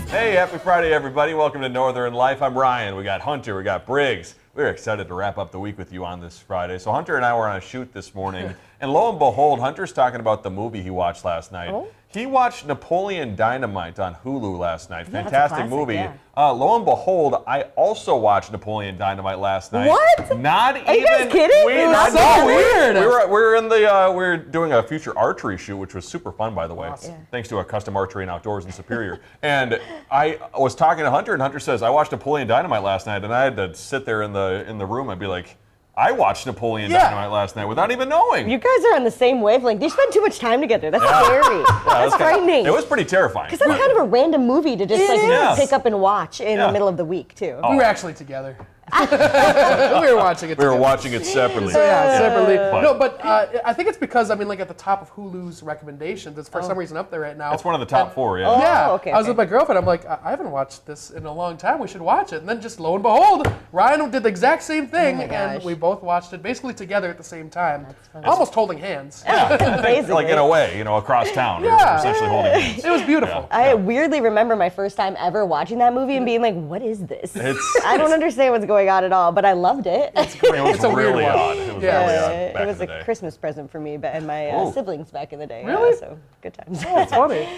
Hey, happy Friday, everybody. Welcome to Northern Life. I'm Ryan. We got Hunter. We got Briggs. We're excited to wrap up the week with you on this Friday. So Hunter and I were on a shoot this morning, and lo and behold, Hunter's talking about the movie he watched last night. Oh? He watched Napoleon Dynamite on Hulu last night. Yeah, Fantastic classic, movie. yeah. Lo and behold, I also watched Napoleon Dynamite last night. What? Not Are you guys kidding? That's so weird. We were doing a future archery shoot, which was super fun, by the way. Awesome. Yeah. Thanks to a Custom Archery and Outdoors in Superior. And I was talking to Hunter, and Hunter says, I watched Napoleon Dynamite last night, and I had to sit there in the room and be like, I watched Napoleon Dynamite last night without even knowing. You guys are on the same wavelength. You spend too much time together. That's scary. That's frightening. It was pretty terrifying. Because that's kind of a random movie to just pick up and watch in the middle of the week, too. We were actually together. we were watching it We together. were watching it separately. So separately. But- But I think it's because, at the top of Hulu's recommendations, it's for some reason up there right now. It's one of the top four, yeah. Oh, Yeah, okay, I was okay. with my girlfriend. I'm like, I haven't watched this in a long time. We should watch it. And then just lo and behold, Ryan did the exact same thing, and gosh. we both watched it basically together at the same time, almost holding hands. Basically. Like in a way, across town. We were Yeah. essentially holding hands. It was beautiful. I weirdly remember my first time ever watching that movie and being like, what is this? I don't understand what's going on at all, but I loved it. It was It's a weird really one. odd. It was Yeah. really odd back It was in the a day. Christmas present for me and my Oh. siblings back in the day. Really? So good times. It's funny.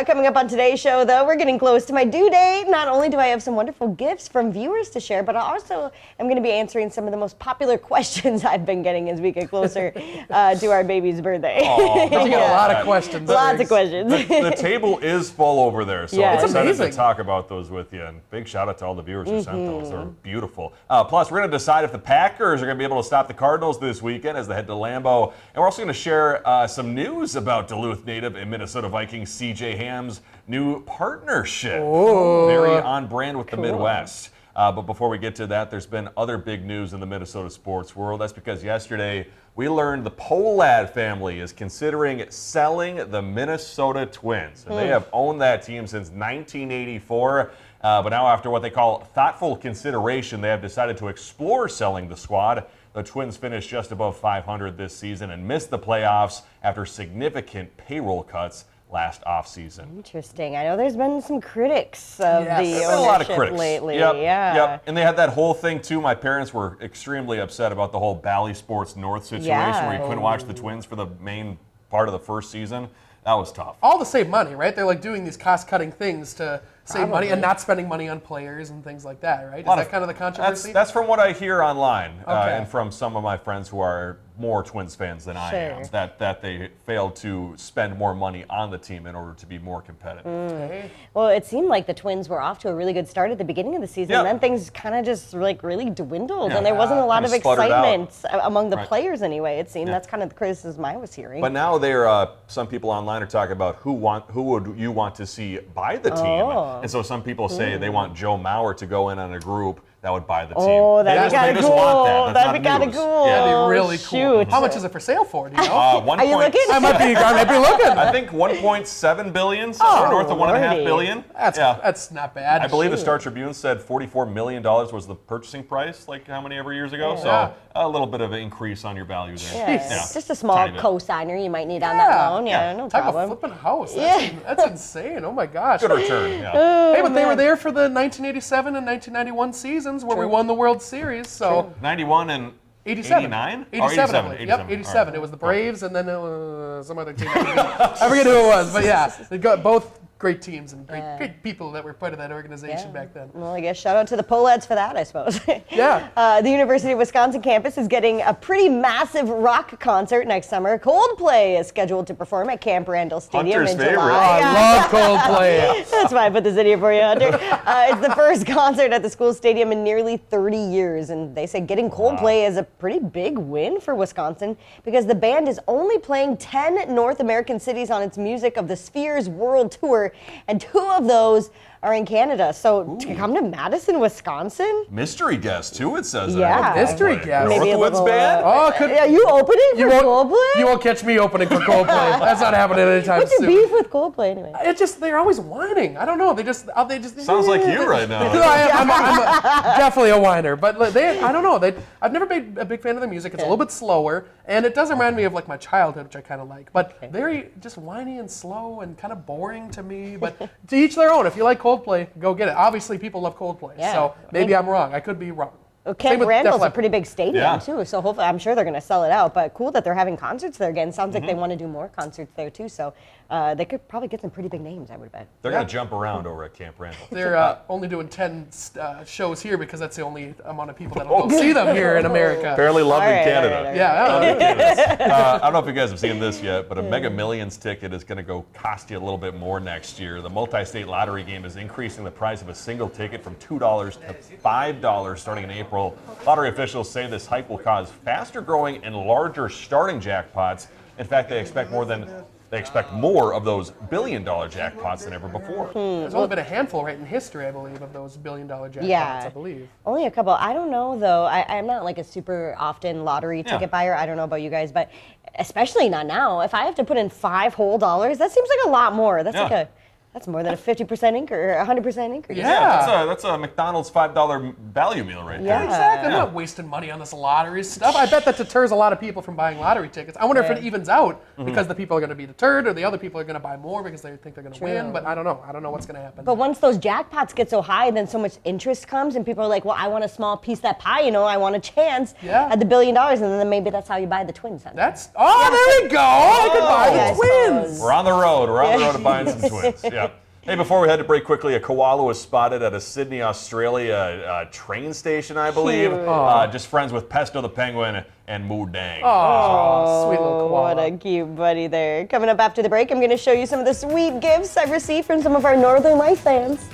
Coming up on today's show, though, we're getting close to my due date. Not only do I have some wonderful gifts from viewers to share, but I also am going to be answering some of the most popular questions I've been getting as we get closer to our baby's birthday. Aw, You got a lot of questions. Lots of questions. The table is full over there, so Yeah. I'm It's excited amazing. to talk about those with you. And big shout out to all the viewers who sent those. They're beautiful. Plus, we're going to decide if the Packers are going to be able to stop the Cardinals this weekend as they head to Lambeau. And we're also going to share some news about Duluth native and Minnesota Vikings C.J. Ham's new partnership. Very on brand with the Midwest. But before we get to that, there's been other big news in the Minnesota sports world. That's because yesterday we learned the Pohlad family is considering selling the Minnesota Twins. And they have owned that team since 1984. But now after what they call thoughtful consideration, they have decided to explore selling the squad. The Twins finished just above 500 this season and missed the playoffs after significant payroll cuts last offseason. Interesting. I know there's been some critics of Yes. the There's Been a lot of ownership critics. lately. Yep, Yeah. Yep. And they had that whole thing too. My parents were extremely upset about the whole Bally Sports North situation where you couldn't watch the Twins for the main part of the first season. That was tough. All to save money, right? They're like doing these cost-cutting things to save money and not spending money on players and things like that, right? Is that kind of the controversy? That's from what I hear online Okay. and from some of my friends who are more Twins fans than I am. Sure. That they failed to spend more money on the team in order to be more competitive. Okay. Well, it seemed like the Twins were off to a really good start at the beginning of the season. Yeah. Then things kind of just really dwindled, Yeah. and there wasn't a lot of Kinda sputtered out. excitement among the Right. players anyway. It seemed Yeah. that's kind of the criticism I was hearing. But now some people online are talking about who would you want to see buy the team, Oh. and so some people say they want Joe Mauer to go in on a group that would buy the team. Oh, that'd be They kind of just want cool. that. That's That'd not be kind of news. cool. Yeah. That'd be really cool. Shoot. How much is it for sale for? Do you know? Are you looking? I might be looking. I think 1.7 billion, somewhere north of $1.5 lordy. billion. That's not bad. I believe the Star Tribune said $44 million was the purchasing price, like how many ever years ago? Yeah. So a little bit of an increase on your value there. Yeah, Jeez. it's just a small Tiny bit. co-signer you might need on that loan. Yeah, no Talk problem. about flipping a house. That's insane. Oh my gosh. Good return, yeah. Hey, but they were there for the 1987 and 1991 seasons where we won the World Series. So 91 and 87. 89? 87, I believe. Yep, 87. All It was the Braves and then some other team. I forget who it was, but yeah, they got both great teams and great people that were part of that organization back then. Well, I guess shout out to the Pohlads for that, I suppose. Yeah. The University of Wisconsin campus is getting a pretty massive rock concert next summer. Coldplay is scheduled to perform at Camp Randall Stadium Hunter's in favorite. July. I love Coldplay. That's why I put this in here for you, Hunter. It's the first concert at the school stadium in nearly 30 years, and they say getting Coldplay is a pretty big win for Wisconsin because the band is only playing 10 North American cities on its Music of the Spheres World Tour, and 2 of those are in Canada. So to come to Madison, Wisconsin? Mystery guest, too, it says. Yeah. Mystery guest. Maybe a Northwoods little, band? Yeah, you opening for Coldplay? You won't catch me opening for Coldplay. That's not happening anytime What's your soon. beef with Coldplay anyway? It just, they're always whining. I don't know. They just Sounds like you right now. No, I'm definitely a whiner, but I don't know. I've never been a big fan of their music. It's a little bit slower, and it does remind me of like my childhood, which I kind of like. But very just whiny and slow and kind of boring to me. But to each their own. If you like Coldplay, Coldplay, go get it. Obviously, people love Coldplay, Yeah. so maybe I'm wrong. I could be wrong. Well, Same Camp with Randall's Def a Leppard. pretty big stadium Yeah. too, so hopefully I'm sure they're going to sell it out. But cool that they're having concerts there again. Sounds Mm-hmm. like they want to do more concerts there too. So they could probably get some pretty big names, I would bet. They're going to jump around over at Camp Randall. They're only doing 10 shows here because that's the only amount of people that will go see them here in America. Fairly loved All in right, Canada. all right. Yeah. I don't know if you guys have seen this yet, but a Mega Millions ticket is going to go cost you a little bit more next year. The multi-state lottery game is increasing the price of a single ticket from $2 to $5 starting in April. Lottery officials say this hike will cause faster growing and larger starting jackpots. In fact, they expect more of those billion-dollar jackpots than ever before. There's only been a handful right in history, I believe, of those billion-dollar jackpots, Yeah. I believe. Only a couple. I don't know though. I'm not like a super often lottery ticket buyer. I don't know about you guys, but especially not now. If I have to put in $5 whole, that seems like a lot more. That's that's more than a 50% increase or 100% increase. Yeah. That's a McDonald's $5 value meal right Yeah. there. Exactly. I'm not wasting money on this lottery stuff. I bet that deters a lot of people from buying lottery tickets. I wonder if it evens out because the people are going to be deterred or the other people are going to buy more because they think they're going to win. But I don't know. I don't know what's going to happen. But once those jackpots get so high, then so much interest comes, and people are like, "Well, I want a small piece of that pie. I want a chance at the $1 billion." And then maybe that's how you buy the Twins. There we go. I could buy the Twins. We're on the road. We're on the road to buying some Twins. Yeah. Hey, before we head to break quickly, a koala was spotted at a Sydney, Australia train station, I believe. Just friends with Pesto the penguin and Moo Dang. Oh, sweet little koala. What a cute buddy there. Coming up after the break, I'm going to show you some of the sweet gifts I've received from some of our Northern Light fans.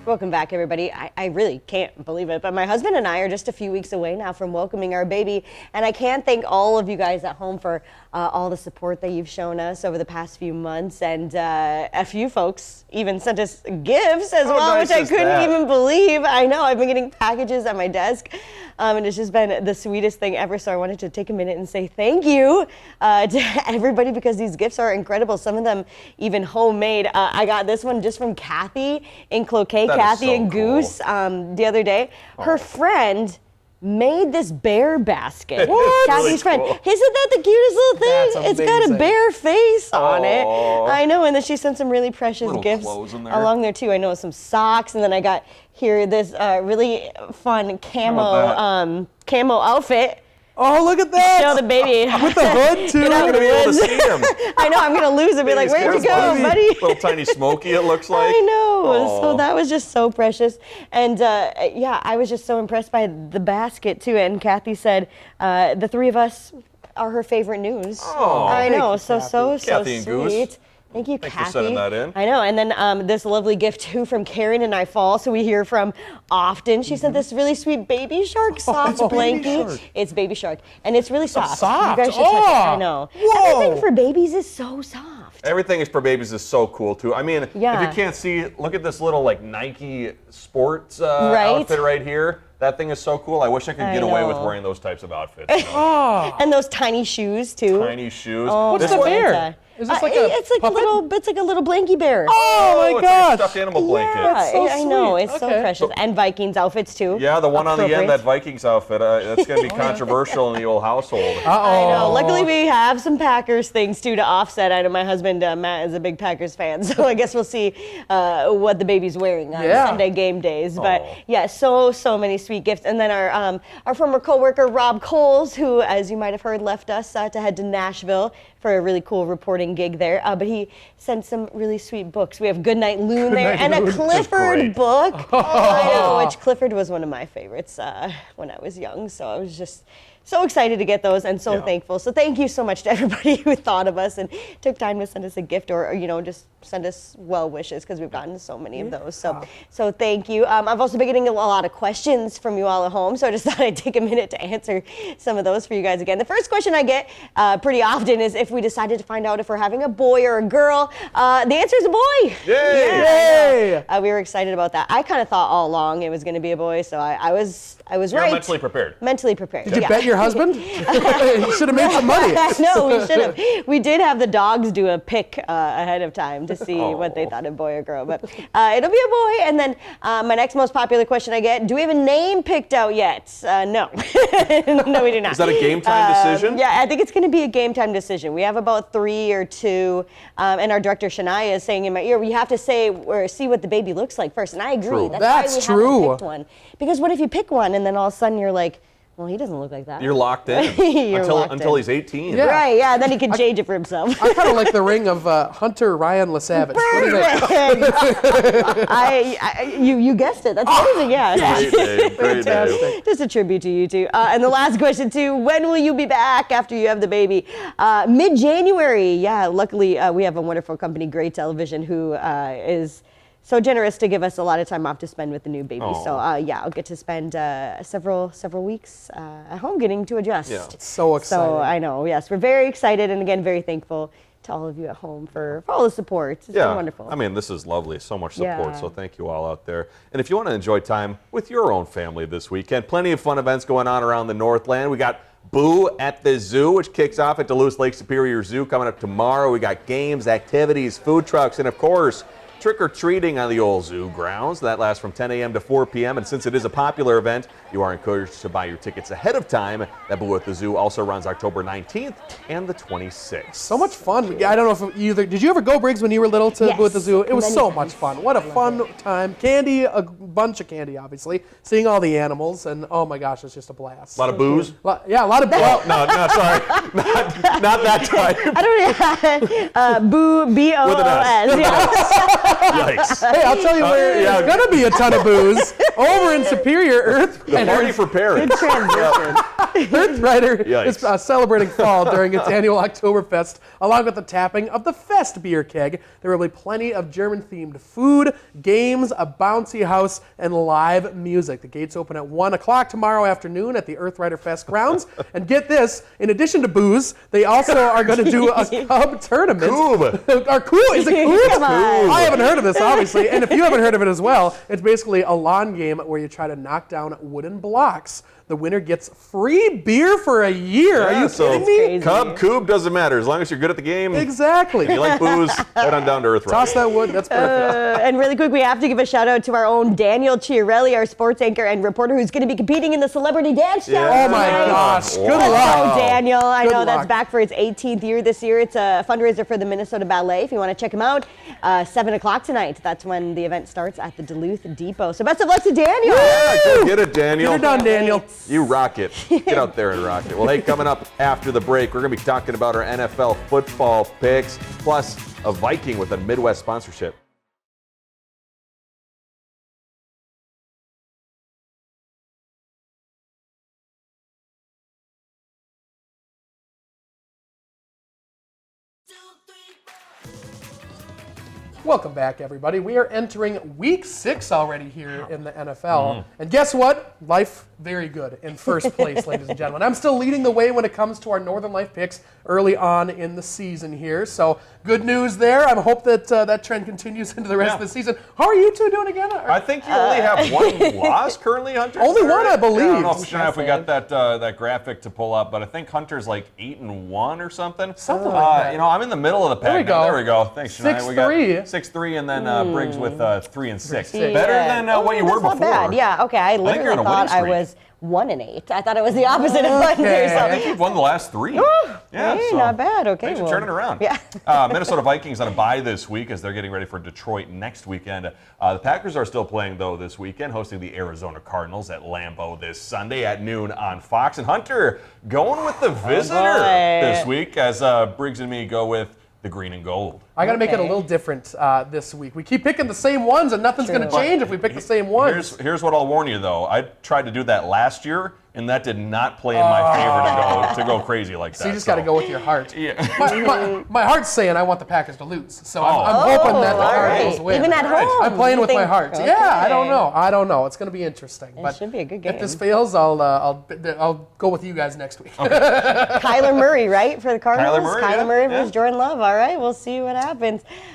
Welcome back, everybody. I really can't believe it, but my husband and I are just a few weeks away now from welcoming our baby, and I can't thank all of you guys at home for all the support that you've shown us over the past few months, and a few folks even sent us gifts as well, nice which I is couldn't that? even believe. I know, I've been getting packages at my desk, and it's just been the sweetest thing ever, so I wanted to take a minute and say thank you to everybody because these gifts are incredible, some of them even homemade. I got this one just from Kathy in Cloquet. That is Kathy so and Goose the other day. Her friend made this bear basket. What? Kathy's Really friend. cool. Isn't that the cutest little thing? That's It's got a amazing. bear face on it. Aw. I know, and then she sent some really precious Little gifts clothes in there. along there too. I know some socks, and then I got here this really fun camo outfit. Oh, look at that. Show the baby. With the hood, too. Get out You're of going to be able to the see him. woods. I know, I'm going to lose it. Be like, where'd you go, buddy? Little tiny Smokey, it looks like. I know. So Aw. that was just so precious. And yeah, I was just so impressed by the basket too. And Kathy said the three of us are her favorite news. Aw. I know. Thank you, So Kathy and Goose. sweet. Thank you, Thanks Kathy. for sending that in. I know. And then this lovely gift too from Karen and I Fall. So we hear from often. She sent this really sweet baby shark soft it's a baby blanket. shark. It's baby shark, and it's really soft. soft. You guys should touch it. I Oh. know. Whoa. Everything for babies is so soft. Everything is for babies is so cool too. I mean, Yeah. if you can't see, look at this little like Nike sports Right. outfit right here. That thing is so cool. I wish I could I get away with know. wearing those types of outfits. You know? And those tiny shoes too. Tiny shoes. Oh, What's This the one- bear? Is this like a it's like puppet? it's like a little blanky bear. Oh, my it's like a gosh. stuffed animal blanket. Yeah, so I know. sweet. It's so Okay. precious. And Vikings outfits too. Yeah, the one on the end, Appropriate. that Vikings outfit, that's going to be controversial in the old household. I know. Luckily, we have some Packers things too to offset. I know my husband Matt is a big Packers fan, so I guess we'll see what the baby's wearing on Yeah. Sunday game days. But Aw. yeah, so many sweet gifts. And then our former coworker Rob Coles, who, as you might have heard, left us to head to Nashville for a really cool reporting gig there. But he sent some really sweet books. We have Goodnight Loon there Goodnight and a Loon. Clifford Great. book. I know, which Clifford was one of my favorites when I was young. So I was just so excited to get those and so Yeah. thankful. So thank you so much to everybody who thought of us and took time to send us a gift or just send us well wishes because we've gotten so many of those. So thank you. I've also been getting a lot of questions from you all at home, so I just thought I'd take a minute to answer some of those for you guys again. The first question I get pretty often is if we decided to find out if we're having a boy or a girl. The answer is a boy. Yay! Yeah, we were excited about that. I kind of thought all along it was going to be a boy, so I was You're right. mentally prepared. Mentally prepared. Did you yeah. bet your husband? You should have made some money. No, we should have. We did have the dogs do a pick ahead of time to see what they thought, a boy or girl. But it'll be a boy. And then my next most popular question I get, do we have a name picked out yet? No. No, we do not. Is that a game time decision? Yeah, I think it's going to be a game time decision. We have about 3 or 2, and our director Shania is saying in my ear, we have to say or see what the baby looks like first. And I agree. True. That's why we true. haven't picked one. Because what if you pick one and then all of a sudden you're like, well, he doesn't look like that. You're locked in until he's 18. Yeah. Right, yeah, then he can change it for himself. I kind of like the ring of Hunter Ryan LaSavage. What do you think? You guessed it. That's amazing, yeah. Great name. Great name. Just a tribute to you two. And the last question too, when will you be back after you have the baby? Mid-January, yeah. Luckily, we have a wonderful company, Gray Television, who is so generous to give us a lot of time off to spend with the new baby. Aww. So yeah, I'll get to spend several weeks at home getting to adjust. Yeah. So excited. So I know, yes, we're very excited, and again, very thankful to all of you at home for all the support. It's been wonderful. I mean, this is lovely. So much support. Yeah. So thank you all out there. And if you want to enjoy time with your own family this weekend, plenty of fun events going on around the Northland. We got Boo at the Zoo, which kicks off at Duluth Lake Superior Zoo coming up tomorrow. We got games, activities, food trucks, and of course, trick-or-treating on the old zoo grounds. That lasts from 10 a.m. to 4 p.m. And since it is a popular event, you are encouraged to buy your tickets ahead of time. That Boo at the Zoo also runs October 19th and the 26th. So much fun. I don't know if did you ever go, Briggs, when you were little to Boo at the Zoo? It was so much fun. What a fun time. Candy, a bunch of candy, obviously. Seeing all the animals, and oh my gosh, it's just a blast. A lot of booze? Yeah, a lot of booze. No, sorry. Not that type. I don't Boo, B-O-O-S. Yeah. Yikes. Hey, I'll tell you where there's going to be a ton of booze. Over in Superior, Earth Party for parents. Good transition. Earth Rider is Yikes. celebrating fall during its annual Oktoberfest, along with the tapping of the Fest beer keg. There will be plenty of German-themed food, games, a bouncy house, and live music. The gates open at 1 o'clock tomorrow afternoon at the Earth Rider Fest grounds. And get this, in addition to booze, they also are going to do a Cub tournament. Coob. Or Coob? Is it Coob? Come on. I haven't heard of this, obviously. And if you haven't heard of it as well, it's basically a lawn game where you try to knock down wooden blocks. The winner gets free beer for a year. Are you kidding me? Crazy. Cub, Coob, doesn't matter. As long as you're good at the game. Exactly. If you like booze, head on down to Earth Rider. Toss that wood. That's perfect. And really quick, we have to give a shout out to our own Daniel Chiarelli, our sports anchor and reporter, who's going to be competing in the Celebrity Dance Challenge. Oh my tonight. gosh. Good Wow. luck. Oh, Daniel. I Good know that's luck. back for its 18th year this year. It's a fundraiser for the Minnesota Ballet. If you want to check them out, 7 o'clock tonight. That's when the event starts at the Duluth Depot. So best of luck to Daniel. Yeah, go get it, Daniel. Get it done, Daniel. You rock it. Get out there and rock it. Well, hey, coming up after the break, we're going to be talking about our NFL football picks, plus a Viking with a Midwest sponsorship. Welcome back, everybody. We are entering week 6 already here in the NFL. And guess what? Life very good in first place, ladies and gentlemen. I'm still leading the way when it comes to our Northern Life picks early on in the season here. So good news there. I hope that that trend continues into the rest of the season. How are you two doing again? I think you only have one loss currently, Hunter. Only one, I believe. I don't know if we got that graphic to pull up, but I think Hunter's like 8-1 or something. Something like that. You know, I'm in the middle of the pack. There we go. There we go. Thanks, Shania. We got 6-3. 6-3, and then Briggs with 3-6. Yeah. Better than what you were that's before. not bad. Yeah, okay. I you're literally on a thought I winning was 1-8. I thought it was the opposite of Hunter. I think you've won the last 3. Hey, not bad. Okay, Thanks for well, turning around. Yeah. Minnesota Vikings on a bye this week as they're getting ready for Detroit next weekend. The Packers are still playing, though, this weekend, hosting the Arizona Cardinals at Lambeau this Sunday at noon on Fox. And Hunter going with the visitor this week as Briggs and me go with the green and gold. I got to make it a little different this week. We keep picking the same ones, and nothing's going to change if we pick the same ones. Here's what I'll warn you, though. I tried to do that last year, and that did not play in my favor to go crazy like that. So you just got to go with your heart. Yeah. My heart's saying I want the Packers to lose, so I'm hoping that the Cardinals win. Even at home. I'm playing with my heart. Okay. Yeah, I don't know. It's going to be interesting. It should be a good game. If this fails, I'll go with you guys next week. Kyler Murray, right, for the Cardinals? Kyler Murray, versus Jordan Love. All right, we'll see what happens.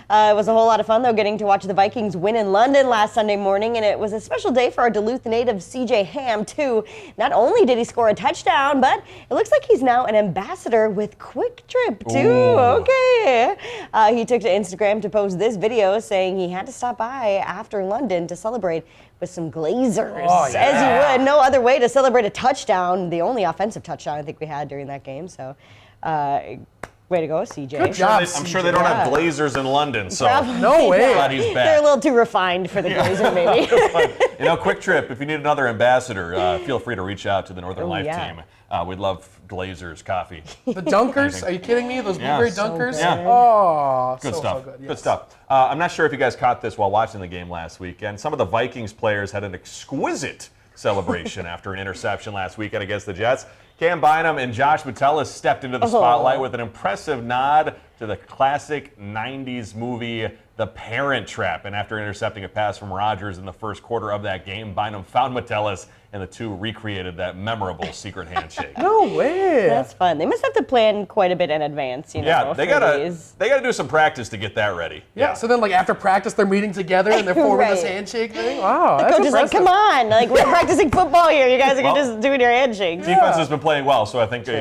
It was a whole lot of fun, though, getting to watch the Vikings win in London last Sunday morning, and it was a special day for our Duluth native C.J. Ham, too. Not only only did he score a touchdown, but it looks like he's now an ambassador with Quick Trip too. Ooh. Okay. He took to Instagram to post this video saying he had to stop by after London to celebrate with some Glazers. Oh, yeah. As you would. No other way to celebrate a touchdown, the only offensive touchdown I think we had during that game. So, way to go, CJ. Good job. I'm sure they don't have Glazers in London, so Probably No way. glad he's They're a back. little too refined for the Glazer, maybe. Quick Trip, if you need another ambassador, feel free to reach out to the Northern Life yeah. team. We'd love Glazers coffee. The Dunkers? Are you kidding me? Those blueberry Dunkers? Yeah. Oh, Good so stuff. good. Good Yes. stuff. I'm not sure if you guys caught this while watching the game last weekend. Some of the Vikings players had an exquisite celebration after an interception last weekend against the Jets. Cam Bynum and Josh Metellus stepped into the spotlight with an impressive nod to the classic 90s movie, The Parent Trap. And after intercepting a pass from Rodgers in the first quarter of that game, Bynum found Metellus, and the two recreated that memorable secret handshake. No way. That's fun. They must have to plan quite a bit in advance, Yeah, they for gotta these. do some practice to get that ready. Yeah, so then like after practice they're meeting together and they're forming this Right. handshake thing. Wow, that's Coach is like, impressive. come on, like we're practicing football here. You guys are Well, just doing your handshakes. Defense has been playing well, so I think they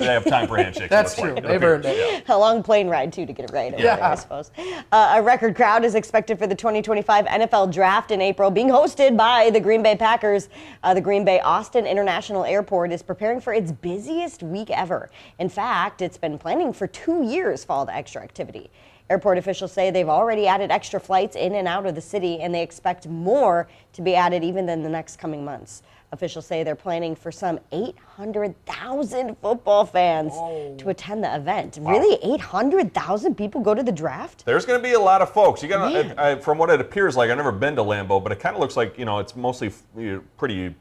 have time for handshakes. That's it looks true. like. They've earned it. A long plane ride, too, to get it right over Yeah. there, I suppose. A record crowd is expected for the 2025 NFL Draft in April, being hosted by the Green Bay Packers. The Green Bay Austin International Airport is preparing for its busiest week ever. In fact, it's been planning for 2 years for all the extra activity. Airport officials say they've already added extra flights in and out of the city, and they expect more to be added even in the next coming months. Officials say they're planning for some 800,000 football fans to attend the event. Wow. Really? 800,000 people go to the draft? There's going to be a lot of folks. You got, Man. from what it appears like, I've never been to Lambeau, but it kind of looks like it's mostly pretty.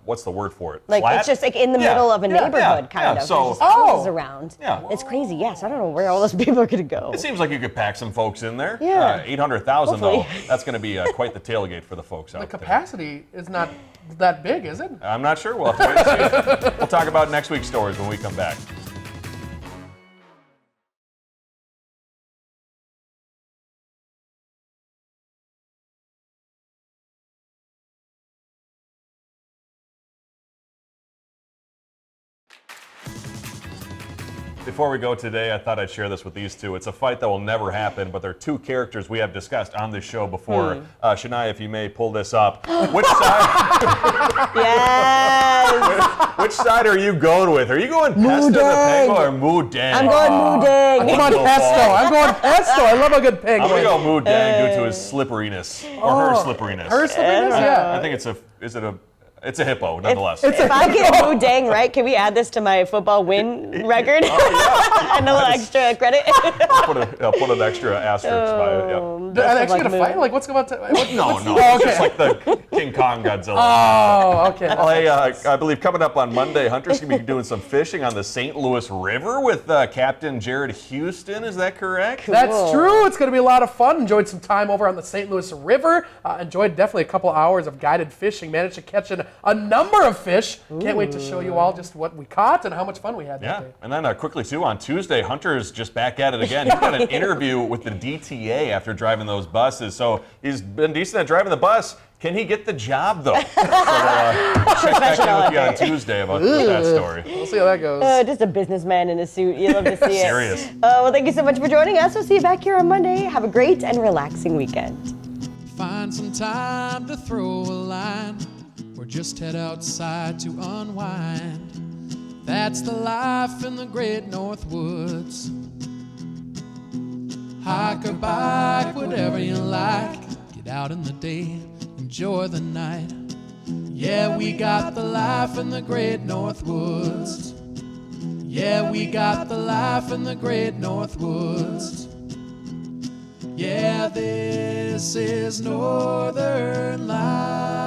What's the word for it? Like, Flat? it's just like in the Yeah, middle of a yeah, neighborhood, yeah, kind yeah. of. So- There's just houses around. Yeah. It's crazy. Yes, I don't know where all those people are going to go. It seems like you could pack some folks in there. Yeah. 800,000 though. Hopefully. That's going to be quite the tailgate for the folks out The there. capacity is not that big, is it? I'm not sure. We'll have to wait and see. We'll talk about next week's stories when we come back. Before we go today, I thought I'd share this with these two. It's a fight that will never happen, but they're two characters we have discussed on this show before. Shania, if you may pull this up. Which side? Yes! Which side are you going with? Are you going Pesto the Dang. Penguin or Moo Dang? I'm going Moo Dang. I'm going pesto. I'm going pesto. I love a good I'm penguin. gonna go Moo Dang due to his slipperiness or her slipperiness. Her slipperiness? Yeah. I think it's a hippo nonetheless. If I get Moo Dang right, can we add this to my football win record? And a little extra credit? I'll put an extra asterisk by it. Yeah. Are they actually going to fight? Like, what's going to... No. Oh, It's okay. just like the King Kong Godzilla. Oh, okay. Well, hey, I believe coming up on Monday, Hunter's going to be doing some fishing on the St. Louis River with Captain Jared Houston. Is that correct? That's true. It's going to be a lot of fun. Enjoyed some time over on the St. Louis River. Enjoyed definitely a couple hours of guided fishing. Managed to catch a number of fish. Can't wait to show you all just what we caught and how much fun we had that Yeah, day. and then quickly too, on Tuesday, Hunter's just back at it again. He got an interview with the DTA after driving those buses. So he's been decent at driving the bus. Can he get the job though? So we'll check back in with you on Tuesday about that story. We'll see how that goes. Just a businessman in a suit. You love to see it. Serious. Well, thank you so much for joining us. We'll see you back here on Monday. Have a great and relaxing weekend. Find some time to throw a line or just head outside to unwind. That's the life in the great North Woods. Hike or bike, whatever you like. Get out in the day, enjoy the night. Yeah, we got the life in the great North Woods. Yeah, we got the life in the great North Woods. Yeah, this is Northern Life.